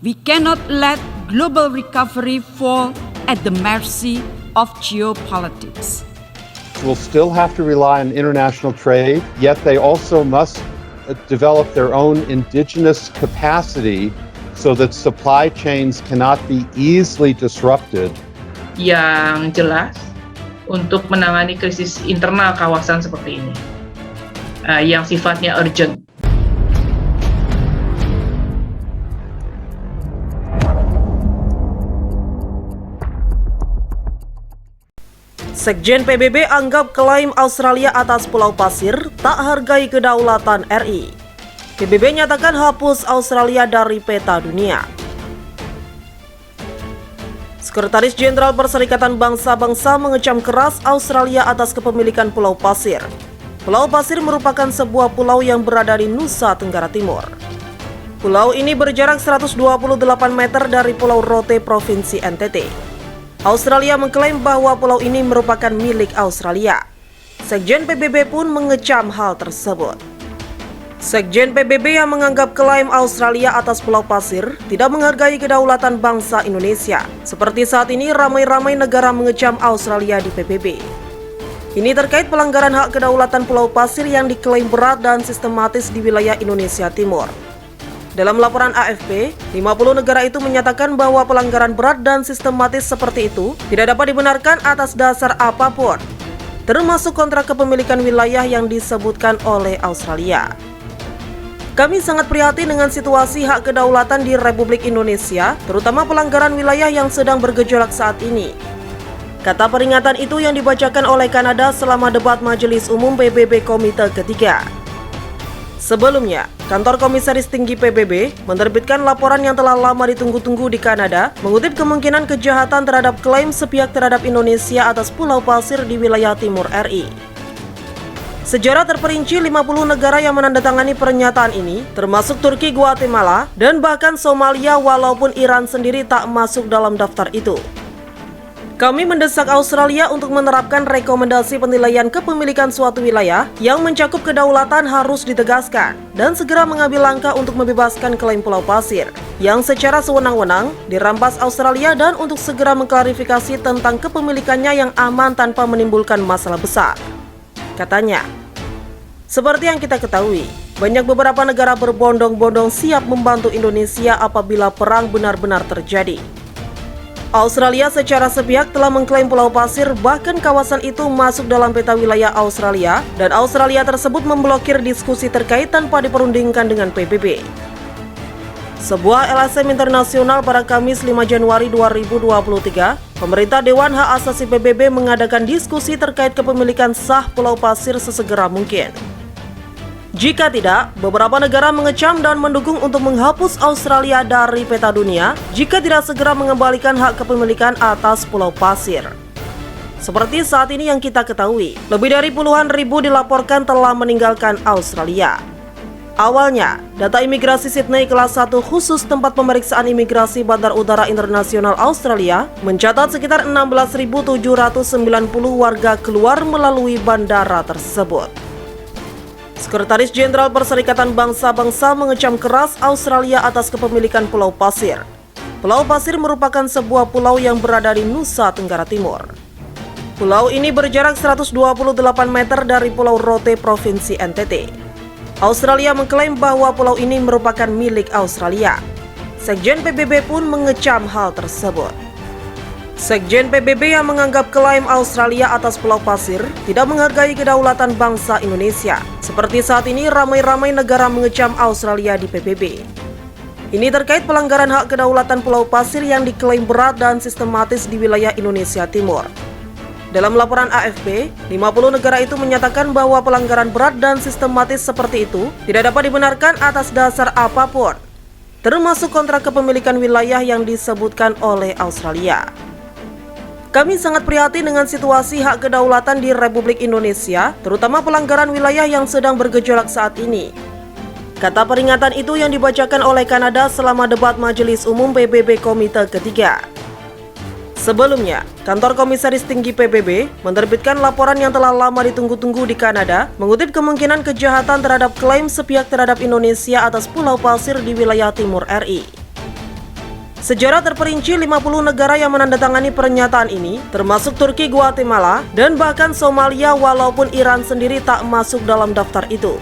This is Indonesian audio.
We cannot let global recovery fall at the mercy of geopolitics. Will still have to rely on international trade, yet they also must develop their own indigenous capacity so that supply chains cannot be easily disrupted. Yang jelas untuk menangani krisis internal kawasan seperti ini, yang sifatnya urgent. Sekjen PBB anggap klaim Australia atas Pulau Pasir tak hargai kedaulatan RI. PBB nyatakan hapus Australia dari peta dunia. Sekretaris Jenderal Perserikatan Bangsa-Bangsa mengecam keras Australia atas kepemilikan Pulau Pasir. Pulau Pasir merupakan sebuah pulau yang berada di Nusa Tenggara Timur. Pulau ini berjarak 128 meter dari Pulau Rote, Provinsi NTT. Australia mengklaim bahwa pulau ini merupakan milik Australia. Sekjen PBB pun mengecam hal tersebut. Sekjen PBB yang menganggap klaim Australia atas Pulau Pasir tidak menghargai kedaulatan bangsa Indonesia. Seperti saat ini ramai-ramai negara mengecam Australia di PBB. Ini terkait pelanggaran hak kedaulatan Pulau Pasir yang diklaim berat dan sistematis di wilayah Indonesia Timur. Dalam laporan AFP, 50 negara itu menyatakan bahwa pelanggaran berat dan sistematis seperti itu tidak dapat dibenarkan atas dasar apapun, termasuk kontrak kepemilikan wilayah yang disebutkan oleh Australia. Kami sangat prihatin dengan situasi hak kedaulatan di Republik Indonesia, terutama pelanggaran wilayah yang sedang bergejolak saat ini. Kata peringatan itu yang dibacakan oleh Kanada selama debat Majelis Umum PBB Komite Ketiga. Sebelumnya, Kantor Komisaris Tinggi PBB menerbitkan laporan yang telah lama ditunggu-tunggu di Kanada, mengutip kemungkinan kejahatan terhadap klaim sepihak terhadap Indonesia atas Pulau Pasir di wilayah timur RI. Sejarah terperinci 50 negara yang menandatangani pernyataan ini, termasuk Turki, Guatemala, dan bahkan Somalia, walaupun Iran sendiri tak masuk dalam daftar itu. Kami mendesak Australia untuk menerapkan rekomendasi penilaian kepemilikan suatu wilayah yang mencakup kedaulatan harus ditegaskan dan segera mengambil langkah untuk membebaskan klaim Pulau Pasir yang secara sewenang-wenang dirampas Australia dan untuk segera mengklarifikasi tentang kepemilikannya yang aman tanpa menimbulkan masalah besar. Katanya, seperti yang kita ketahui, banyak beberapa negara berbondong-bondong siap membantu Indonesia apabila perang benar-benar terjadi. Australia secara sepihak telah mengklaim Pulau Pasir, bahkan kawasan itu masuk dalam peta wilayah Australia, dan Australia tersebut memblokir diskusi terkait tanpa diperundingkan dengan PBB. Sebuah LSM internasional pada Kamis 5 Januari 2023, pemerintah Dewan Hak Asasi PBB mengadakan diskusi terkait kepemilikan sah Pulau Pasir sesegera mungkin. Jika tidak, beberapa negara mengecam dan mendukung untuk menghapus Australia dari peta dunia jika tidak segera mengembalikan hak kepemilikan atas Pulau Pasir. Seperti saat ini yang kita ketahui, lebih dari puluhan ribu dilaporkan telah meninggalkan Australia. Awalnya, data imigrasi Sydney kelas 1 khusus tempat pemeriksaan imigrasi Bandar Udara Internasional Australia mencatat sekitar 16.790 warga keluar melalui bandara tersebut. Sekretaris Jenderal Perserikatan Bangsa-Bangsa mengecam keras Australia atas kepemilikan Pulau Pasir. Pulau Pasir merupakan sebuah pulau yang berada di Nusa Tenggara Timur. Pulau ini berjarak 128 meter dari Pulau Rote, Provinsi NTT. Australia mengklaim bahwa pulau ini merupakan milik Australia. Sekjen PBB pun mengecam hal tersebut. Sekjen PBB yang menganggap klaim Australia atas Pulau Pasir tidak menghargai kedaulatan bangsa Indonesia. Seperti saat ini ramai-ramai negara mengecam Australia di PBB. Ini terkait pelanggaran hak kedaulatan Pulau Pasir yang diklaim berat dan sistematis di wilayah Indonesia Timur. Dalam laporan AFP, 50 negara itu menyatakan bahwa pelanggaran berat dan sistematis seperti itu tidak dapat dibenarkan atas dasar apapun, termasuk kontrak kepemilikan wilayah yang disebutkan oleh Australia. Kami sangat prihatin dengan situasi hak kedaulatan di Republik Indonesia, terutama pelanggaran wilayah yang sedang bergejolak saat ini. Kata peringatan itu yang dibacakan oleh Kanada selama debat Majelis Umum PBB Komite Ketiga. Sebelumnya, Kantor Komisaris Tinggi PBB menerbitkan laporan yang telah lama ditunggu-tunggu di Kanada, mengutip kemungkinan kejahatan terhadap klaim sepihak terhadap Indonesia atas Pulau Pasir di wilayah timur RI. Sejarah terperinci 50 negara yang menandatangani pernyataan ini, termasuk Turki, Guatemala, dan bahkan Somalia walaupun Iran sendiri tak masuk dalam daftar itu.